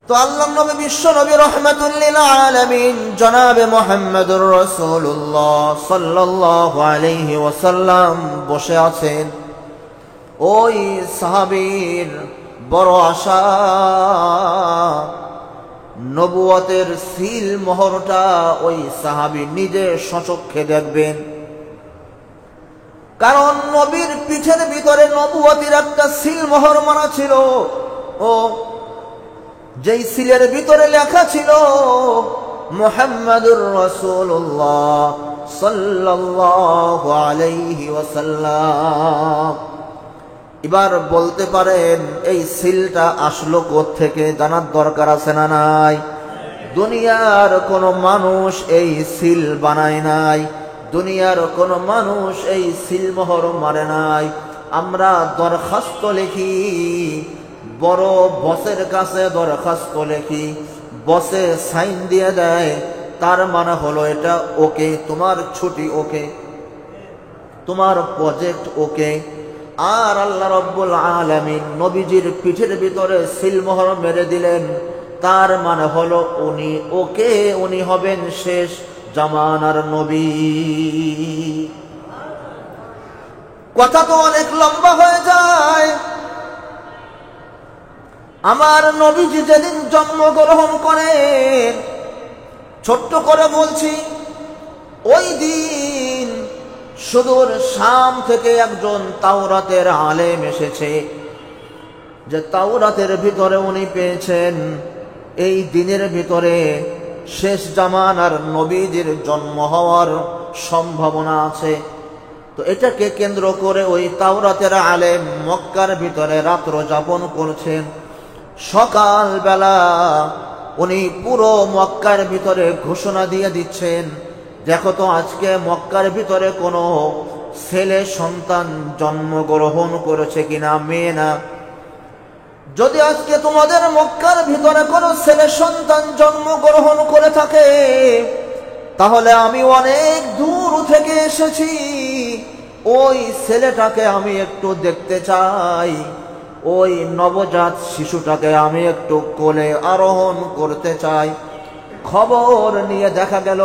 তো আল্লাহর নবী বিশ্ব নবী রাহমাতুল লিল আলামিন জনাবে মুহাম্মদুর রাসূলুল্লাহ সাল্লাল্লাহু আলাইহি ওয়াসাল্লাম বসে আছেন। ওই সাহাবীর বড় আশা নবুয়তের সিল মোহরটা ওই সাহাবী নিজে স্বচক্ষে দেখবেন। কারণ নবীর পিঠের ভিতরে নবুয়তের একটা সিল মোহর মারা ছিল। ও যেই সিলের ভিতরে লেখা ছিল মুহাম্মাদুর রাসূলুল্লাহ সাল্লাল্লাহু আলাইহি ওয়াসাল্লাম। এবার বলতে পারেন এই সিলটা আসলো কোত্থেকে, জানার দরকার আছে না নাই? দুনিয়ার কোনো মানুষ এই সিল বানায় নাই, দুনিয়ার কোনো মানুষ এই সিল মোহর মারে নাই। আমরা দরখাস্ত লিখি, বড় বসের কাছে দরখাস্ত লিখি, বসে সাইন দিয়ে দেয়, তার মানে হলো এটা ওকে, তোমার ছুটি ওকে, তোমার প্রজেক্ট ওকে। আর আল্লাহ রাব্বুল আলামিন নবীজির পিঠের ভিতরে সিলমোহর মেরে দিলেন, তার মানে হলো উনি ওকে, উনি হবেন শেষ জামানার নবী। কথা তো অনেক লম্বা হয়ে যায়। আমার নবীজি যেদিন জন্মগ্রহণ করেন, ছোট্ট করে বলছি, ওই দিন সুদূর শাম থেকে একজন তাওরাতের আলেম এসেছে, যে তাওরাতের ভিতরে উনি পেয়েছেন এই দিনের ভিতরে শেষ জামানার নবীজির জন্ম হওয়ার সম্ভাবনা আছে। তো এটাকে কেন্দ্র করে ওই তাওরাতের আলেম মক্কার ভিতরে রাত্র যাপন করছেন। সকাল বেলা উনি পুরো মক্কার ভিতরে ঘোষণা দিয়ে দিচ্ছেন, দেখো তো আজকে মক্কার ভিতরে কোনো ছেলে সন্তান জন্মগ্রহণ করেছে কিনা, মেয়ে না। যদি আজকে তোমাদের মক্কার ভিতরে কোনো ছেলে সন্তান জন্মগ্রহণ করে থাকে, তাহলে আমি অনেক দূর থেকে এসেছি, ওই ছেলেটাকে আমি একটু দেখতে চাই, ওই নবজাত শিশুটাকে আমি একটু কোলে আরোহণ করতে চাই। খবর নিয়ে দেখা গেল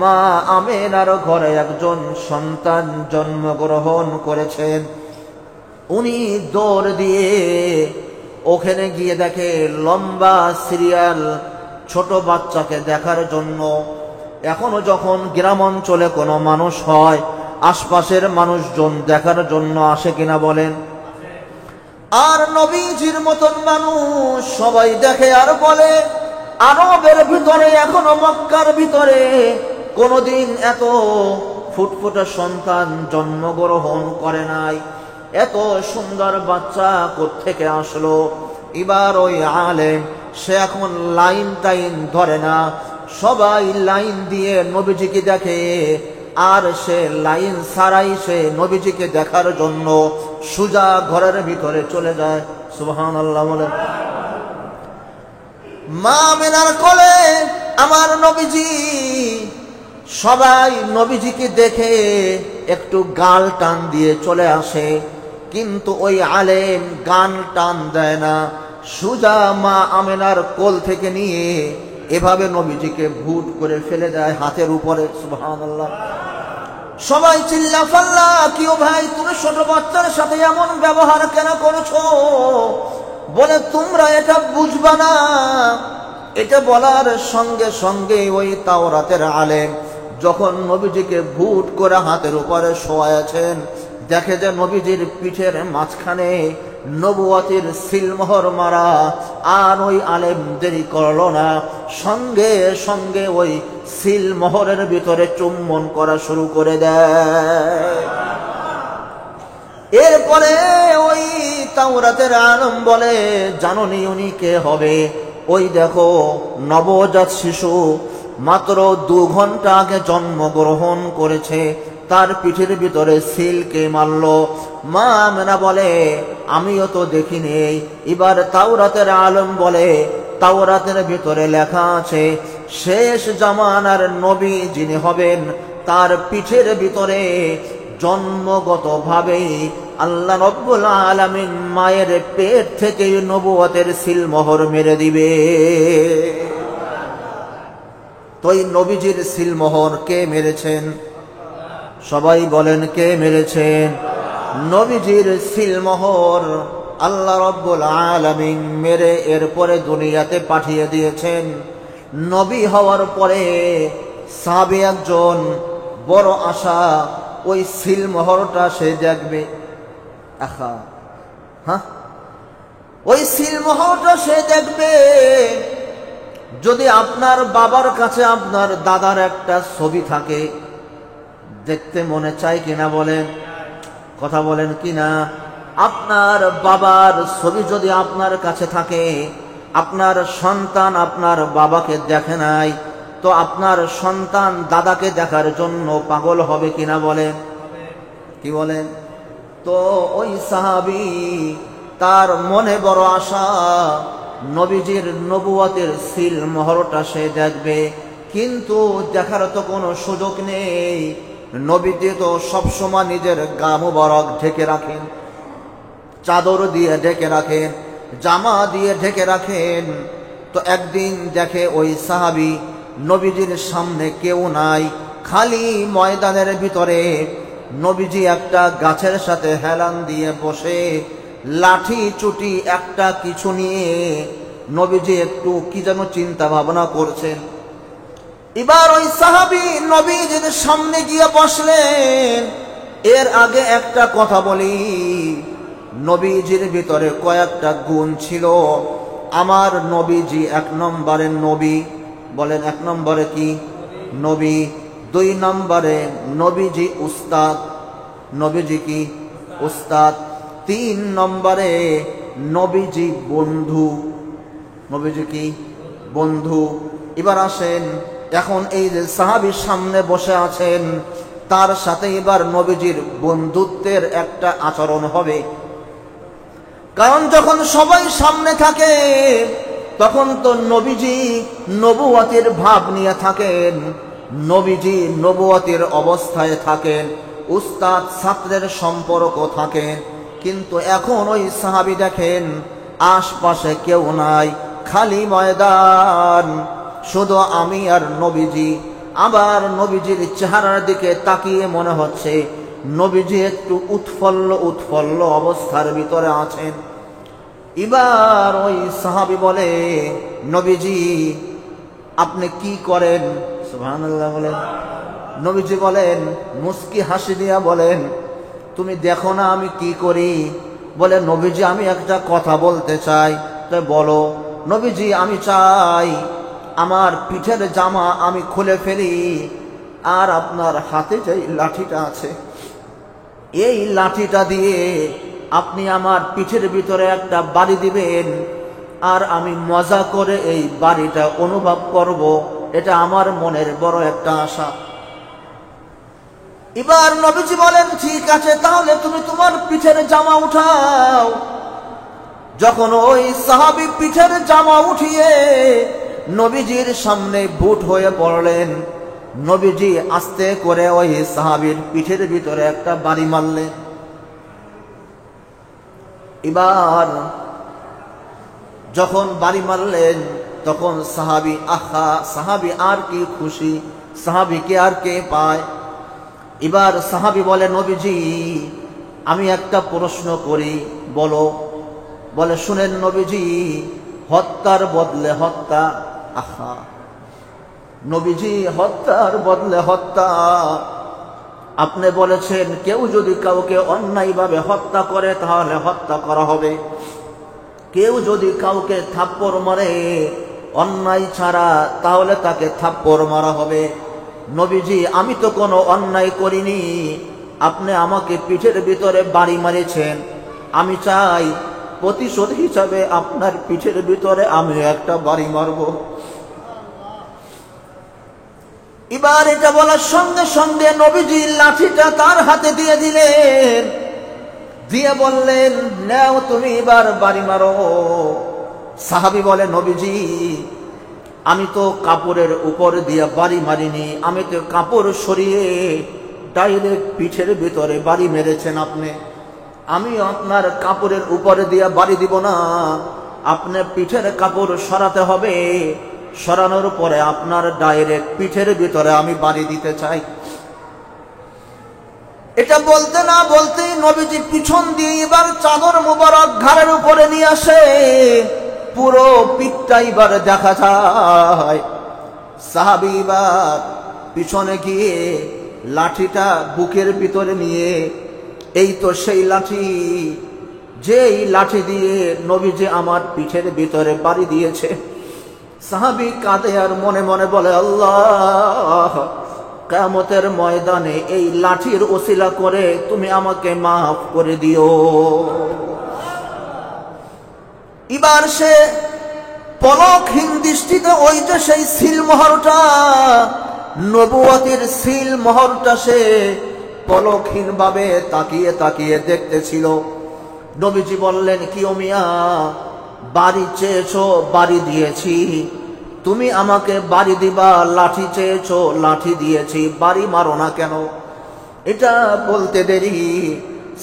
মা আমেনার ঘরে একজন সন্তান জন্মগ্রহণ করেছেন। উনি দৌড় দিয়ে ওখানে গিয়ে দেখে লম্বা সিরিয়াল ছোট বাচ্চাকে দেখার জন্য। এখনো যখন গ্রাম অঞ্চলে কোনো মানুষ হয়, আশপাশের মানুষজন দেখার জন্য আসে কিনা বলেন? আর নবীজির মতন মানুষ সবাই দেখে আর বলে, আরবের ভিতরে এখনো মক্কার ভিতরে কোনদিন এত ফুটফুটে সন্তান জন্মগ্রহণ করে নাই, এত সুন্দর বাচ্চা কোত্থেকে আসলো। এবার ওই আলেম সে এখন লাইন টাইন ধরে না, সবাই লাইন দিয়ে নবীজিকে দেখে, আর সে লাইন ছাড়াই সে নবীজিকে দেখার জন্য সুজা ঘরের ভিতরে চলে যায়। সুবহানাল্লাহ বলেন। মা আমেনার কোলে আমার নবীজি, সবাই নবীজিকে দেখে একটু গাল টান দিয়ে চলে আসে, কিন্তু ওই আলেম গান টান দেয় না, সুজা মা আমেনার কোল থেকে নিয়ে এভাবে নবীজিকে ভুট করে ফেলে দেয় হাতের উপরে। সুবহানাল্লাহ। সবাই চিল্লা ফাল্লা, কিও ভাই তুমি ছোট বাচ্চার সাথে এমন ব্যবহার কেন করছো? বলে তোমরা এটা বুঝবা না। এটা বলার সঙ্গে সঙ্গে ওই তাওরাতের আলেম যখন নবীজিকে ভুট করে হাতের উপরে শোয়াছেন, দেখে যে নবীজির পিঠের মাঝখানে নবুয়তের সিলমোহর মারা। আর ওই আলেম দেরি করলো না, সঙ্গে সঙ্গে ওই সিলমোহরের ভিতরে চুম্বন করা শুরু করে দেয়। এরপরে ওই তাওরাতের আলেম বলে, জানোনি উনি কে হবে? ওই দেখো নবজাত শিশু মাত্র 2 ঘন্টা আগে জন্মগ্রহণ করেছে, তার পিঠের ভিতরে সিলকে মারলো। মা আমেনা বলে, আমিও তো দেখিনি। এবার তাওরাতের আলেম বলে, তাওরাতের ভিতরে লেখা আছে শেষ জামানার নবী যিনি হবেন, তার পিঠের ভিতরে জন্মগতভাবেই আল্লাহ রব্বুল আলামিন মায়ের পেট থেকে নবুয়তের সিলমোহর মেরে দিবে। তো এই নবীজির সিলমোহর কে মেরেছেন? সবাই বলেন কে মেরেছেন? নবীজির সিলমোহর আল্লাহ রব্বুল আলামিন মেরে এরপরে দুনিয়াতে পাঠিয়ে দিয়েছেন। নবী হওয়ার পরে সাহাবী একজন বড় আশা, ওই সিলমোহরটা সে দেখবে। ওই সিলমোহরটা সে দেখবে। যদি আপনার বাবার কাছে আপনার দাদার একটা ছবি থাকে, দেখতে মনে চায় কিনা বলেন? কথা বলেন কিনা? আপনার বাবার ছবি যদি আপনার কাছে থাকে, আপনার সন্তান আপনার বাবাকে দেখে নাই, তো আপনার সন্তান দাদাকে দেখার জন্য পাগল হবে কিনা বলেন? কি বলেন? তো ওই সাহাবী, তার মনে বড় আশা, নবীজির নবুয়তের সিলমোহরটা সে দেখবে, কিন্তু দেখার তো কোনো সুযোগ নেই। নবীজি তো সবসময় নিজের গা মুবারক ঢেকে রাখেন, চাদর দিয়ে ঢেকে রাখেন, জামা দিয়ে ঢেকে রাখেন। তো একদিন দেখে ওই সাহাবী নবীজির সামনে কেউ নাই, খালি ময়দানের ভিতরে নবীজি একটা গাছের সাথে হেলান দিয়ে বসে, লাঠি চুটি একটা কিছু নিয়ে নবীজি একটু কি যেন চিন্তা ভাবনা করছেন। এবার ওই সাহাবী নবীজির সামনে গিয়ে বসলেন। এর আগে একটা কথা বলি, নবীজির ভিতরে কয়েকটা গুণ ছিল। আমার নবীজি 1 নম্বরে নবী, বলেন 1 নম্বরে কি? নবী। 2 নম্বরে নবীজি উস্তাদ, নবীজি কি? উস্তাদ। 3 নম্বরে নবীজি বন্ধু, নবীজি কি? বন্ধু। এবার আসেন, এখন এই যে সাহাবীর সামনে বসে আছেন, তার সাথে এবার নবীজির বন্ধুত্বের একটা আচরণ হবে। কারণ যখন সবাই সামনে থাকে, তখন তো নবীজি নবুয়তের ভাব নিয়ে থাকেন, নবীজি নবুয়তের অবস্থায় থাকেন, উস্তাদ ছাত্রের সম্পর্ক থাকেন। কিন্তু এখন ওই সাহাবী দেখেন আশপাশে কেউ নাই, খালি ময়দান, শুধু আমি আর নবীজি। আবার নবীজির চেহারার দিকে তাকিয়ে মনে হচ্ছে নবীজি একটু উৎফুল্ল অবস্থার ভিতরে আছেন। এবার ওই সাহাবী বলে, নবীজি আপনি কি করেন? সুবহানাল্লাহ বলেন। নবীজি বলেন, মুস্কি হাসি দিয়া বলেন, তুমি দেখো না আমি কি করি? বলে, নবীজি আমি একটা কথা বলতে চাই। তো বলো। নবীজি আমি চাই আমার পিঠের জামা আমি খুলে ফেলি, আর আপনার হাতে যে লাঠিটা আছে, এই লাঠিটা দিয়ে আপনি আমার পিঠের ভিতরে একটা বাড়ি দিবেন, আর আমি মজা করে এই বাড়িটা অনুভব করব। এটা আমার মনের বড় একটা আশা। এবার নবীজি বলেন, ঠিক আছে, তাহলে তুমি তোমার পিঠের জামা উঠাও। যখন ওই সাহাবী পিঠের জামা উঠিয়ে নবীজির সামনে বুট হয়ে পড়লেন, নবীজি আস্তে করে ওই সাহাবীর পিঠের ভিতরে একটা বাড়ি মারলেন। এবার যখন বাড়ি মারলেন, তখন সাহাবী আর কি খুশি, সাহাবীকে আর কে পায়। এবার সাহাবী বলে, নবীজি আমি একটা প্রশ্ন করি, বলো। বলে, শুনেন নবীজি, হত্যার বদলে হত্যা, নবীজি হত্যার বদলে হত্যা। আপনি বলেছেন কেউ যদি কাউকে অন্যায়ভাবে হত্যা করে তাহলে হত্যা করা হবে, কেউ যদি কাউকে থাপ্পড় মারে অন্যায় ছাড়া তাহলে তাকে থাপ্পড় মারা হবে। নবীজি আমি তো কোনো অন্যায় করিনি, আপনি আমাকে পিঠের ভিতরে বাড়ি মারিয়েছেন, আমি চাই প্রতিশোধ হিসাবে আপনার পিঠের ভিতরে আমি একটা বাড়ি মারব। এবার এটা বলার সঙ্গে সঙ্গে নবীজি লাঠিটা তার হাতে দিয়ে দিলেন, দিয়ে বললেন, নাও তুমি এবার বাড়ি মারো। সাহাবী বলে, নবীজি আমি তো কাপড়ের উপর দিয়ে বাড়ি মারিনি, আমি তো কাপড় সরিয়ে ডাইরেক্ট পিঠের ভিতরে বাড়ি মেরেছেন আপনি। আমি আপনার কাপড়ের উপরে দিয়ে বাড়ি দিব না, আপনার পিঠের কাপড় সরাতে হবে, সরানোর পরে আপনার ডাইরেক্ট পিঠের ভিতরে আমি বাড়ি দিতে চাই। এটা বলতে না বলতেই নবীজি পিছন দিয়ে এবার চাদর মুবারক ঘাড়ের উপরে নিয়ে আসে, পুরো পিঠটা এবার দেখা যায়। সাহাবী এবার পিছনে গিয়ে লাঠিটা বুকের ভিতরে নিয়ে, এই তো সেই লাঠি, যেই লাঠি দিয়ে নবীজি আমার পিঠের ভিতরে বাড়ি দিয়েছে। সাহাবী কাঁদে আর মনে মনে বলে, আল্লাহ, কিয়ামতের ময়দানে এই লাঠির ওসিলা করে তুমি আমাকে মাফ করে দিও। এবার সে পলকহীন দৃষ্টিতে ওই যে সেই সিলমোহরটা, নবুয়তের সিলমোহরটা সে পলকহীন ভাবে তাকিয়ে তাকিয়ে দেখতেছিল। নবীজি বললেন, কি ও মিয়া, বাড়ি চেয়েছো, বাড়ি দিয়েছি, তুমি আমাকে বাড়ি দিবা, লাঠি চেয়েছো, লাঠি দিয়েছি, বাড়ি মারো না কেন? এটা বলতে দেরি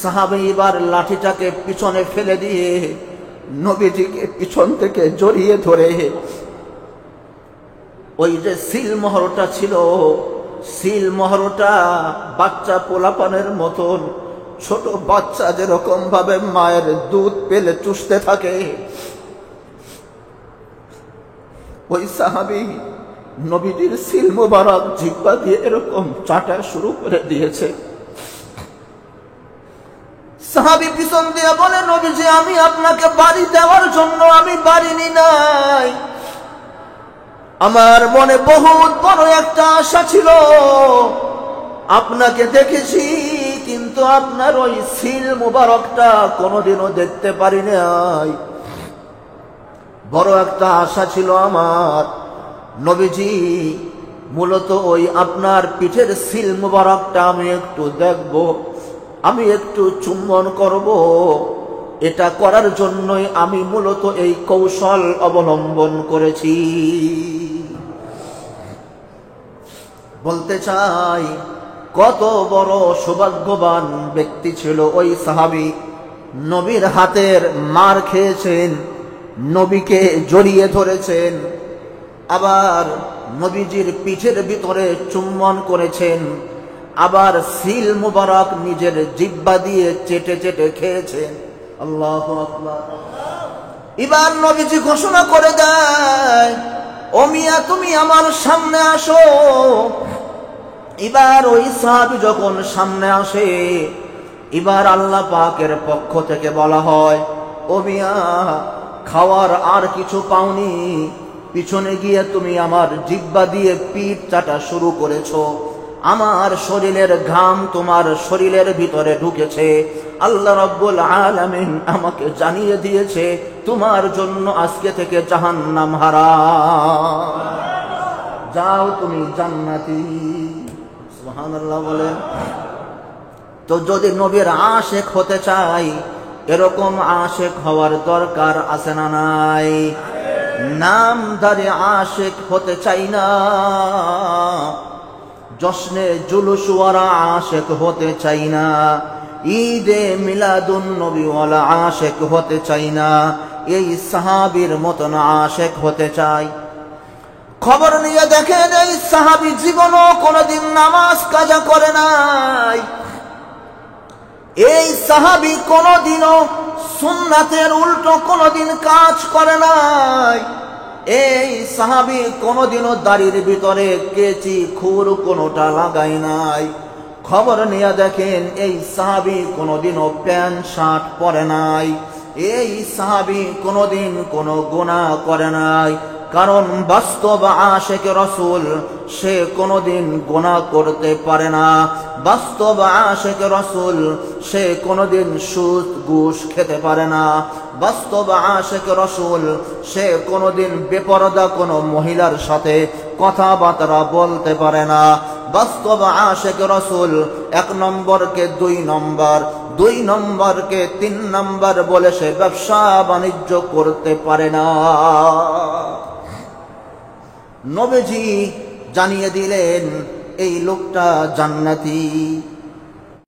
সাহাবী এবার লাঠিটাকে পিছনে ফেলে দিয়ে নবীজিকে পিছন থেকে জড়িয়ে ধরে, ওই যে সিলমোহরটা ছিল, সিলমোহরটা বাচ্চা পোলাপানের মতন, ছোট বাচ্চা যেরকম ভাবে মায়ের দুধ পেলে চুষতে থাকে, ওই সাহাবী নবীজির সিল মুবারক জিহ্বা দিয়ে এরকম চাটা শুরু করে দিয়েছে। সাহাবী পিছন দিয়ে বলে, নবীজি, আমি আপনাকে বাড়ি দেওয়ার জন্য আমি বাড়ি নি নাই, আমার মনে বহুত বড় একটা আশা ছিল, আপনাকে দেখেছি, কিন্তু আপনার ওই সিল মুবারকটা কোনোদিনও দেখতে পারি নাই। বড় একটা আশা ছিল আমার, নবীজি, মূলত ওই আপনার পিঠের সিল মুবারকটা আমি একটু দেখব, আমি একটু চুম্বন করব, এটা করার জন্যই আমি মূলত এই কৌশল অবলম্বন করেছি। বলতে চাই, কত বড় সৌভাগ্যবান ব্যক্তি ছিল ওই সাহাবী। নবীর হাতের মার খেয়েছেন, নবীকে জড়িয়ে ধরেছেন, আবার নবীজির পিঠের ভিতরে চুম্বন করেছেন, আবার সিল মুবারক নিজের জিহ্বা দিয়ে চেটে চেটে খেয়েছেন। আল্লাহু আকবার। এবার নবীজি ঘোষণা করে দেয়, ও মিয়া, তুমি আমার সামনে আসো। এবার ওই সাহাবী যখন সামনে আসে, এবার আল্লাহ পাকের পক্ষ থেকে বলা হয়, ও মিয়া, খাওয়ার আর কিছু পাওনি, পিছনে গিয়ে তুমি আমার জিহ্বা দিয়ে পিঠ চাটা শুরু করেছো, আমার শরীরের ঘাম তোমার শরীরের ভিতরে ঢুকেছে, আল্লাহ রাব্বুল আলামিন আমাকে জানিয়ে দিয়েছে তোমার জন্য আজকে থেকে জাহান্নাম হারাম, যাও তুমি জান্নাতি। সুবহানাল্লাহ বলেন। তো যদি নবীর আশেক হতে চাই, এরকম আশেক হওয়ার দরকার আছে না নাই? নামধারী আশেক হতে চাই না, জশ্নে জুলুসওয়ালা আশেক হতে চাই না, ঈদে মিলাদুন নবীওয়ালা আশেক হতে চাই না, এই সাহাবীর মতন আশেক হতে চাই। খবর নিয়ে দেখেন, এই সাহাবী জীবনও কোনোদিন নামাজ কাজা করে নাই, এই সাহাবী কোনোদিনও সুন্নাতের উল্টো কোনোদিন কাজ করে নাই, এই সাহাবী কোনোদিনও দাড়ির ভিতরে কেচি খুর কোনোটা লাগাই নাই। খবর নিয়ে দেখেন, এই সাহাবী কোনোদিনও প্যান্ট শার্ট পরে নাই, এই সাহাবী কোনোদিন কোনো গুনাহ করে নাই, কারণ বাস্তব আশেক রাসূল সে কোনোদিন গুনাহ করতে পারে না, বাস্তব আশেক রাসূল সে কোনোদিন সুদ ঘুষ খেতে পারে না, বাস্তব আশেক রাসূল সে কোনোদিন বেপরদা কোনো মহিলার সাথে কথাবার্তা বলতে পারে না, বাস্তব আশেক রাসূল এক নম্বরকে দুই নম্বর, দুই নম্বরকে তিন নম্বর বলে সে ব্যবসা বাণিজ্য করতে পারে না। নবীজি জানিয়ে দিলেন এই লোকটা জান্নাতি।